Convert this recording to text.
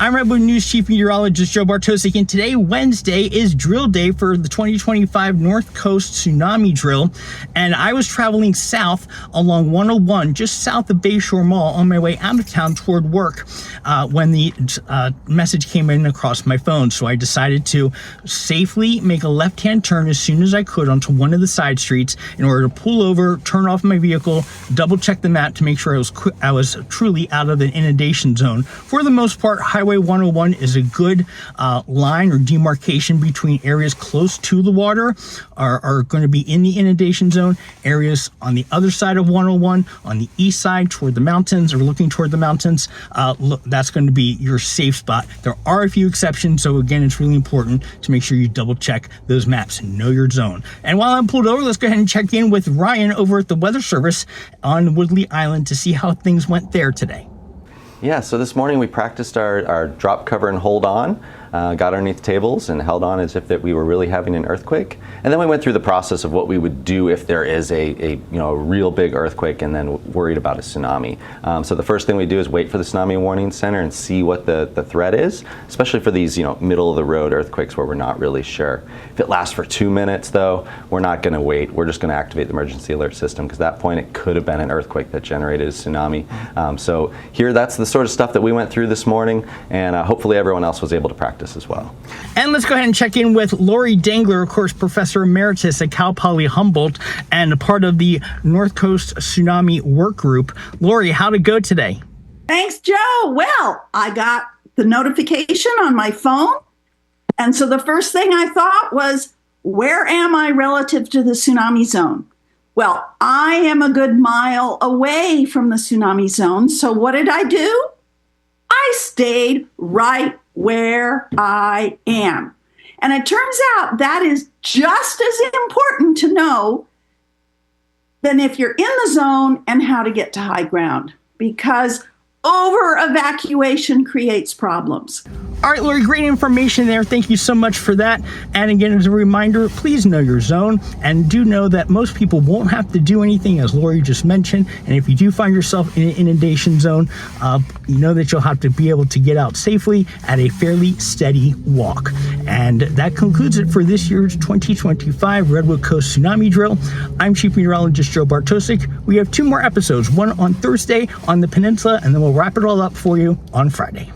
I'm Redwood News Chief Meteorologist Joe Bartosik, and today, Wednesday, is drill day for the 2025 North Coast Tsunami Drill. And I was traveling south along 101, just south of Bayshore Mall, on my way out of town toward work when the message came in across my phone. So I decided to safely make a left-hand turn as soon as I could onto one of the side streets in order to pull over, turn off my vehicle, double-check the map to make sure I was truly out of the inundation zone. For the most part, Highway 101 is a good line or demarcation between areas close to the water are going to be in the inundation zone. Areas on the other side of 101, on the east side toward the mountains or looking toward the mountains, that's going to be your safe spot. There are a few exceptions, so again, it's really important to make sure you double check those maps and know your zone. And while I'm pulled over, let's go ahead and check in with Ryan over at the Weather Service on Woodley Island to see how things went there today. Yeah, so this morning we practiced our drop, cover, and hold on. Got underneath tables and held on as if that we were really having an earthquake. And then we went through the process of what we would do if there is a real big earthquake and then worried about a tsunami. So the first thing we do is wait for the Tsunami Warning Center and see what the threat is, especially for these middle of the road earthquakes where we're not really sure. If it lasts for 2 minutes though, we're not going to wait. We're just going to activate the emergency alert system because at that point it could have been an earthquake that generated a tsunami. So here, that's the sort of stuff that we went through this morning, and hopefully everyone else was able to practice as well. And let's go ahead and check in with Lori Dengler, of course, Professor Emeritus at Cal Poly Humboldt and a part of the North Coast Tsunami Work Group. Lori, how'd it go today? Thanks, Joe. Well, I got the notification on my phone, and so the first thing I thought was, where am I relative to the tsunami zone? Well, I am a good mile away from the tsunami zone, so what did I do? I stayed right where I am. And it turns out that is just as important to know than if you're in the zone and how to get to high ground, because over evacuation creates problems. All right, Lori, great information there. Thank you so much for that. And again, as a reminder, please know your zone and do know that most people won't have to do anything, as Lori just mentioned. And if you do find yourself in an inundation zone, you know that you'll have to be able to get out safely at a fairly steady walk. And that concludes it for this year's 2025 Redwood Coast Tsunami Drill. I'm Chief Meteorologist Joe Bartosik. We have 2 more episodes, one on Thursday on the peninsula, and then we'll wrap it all up for you on Friday.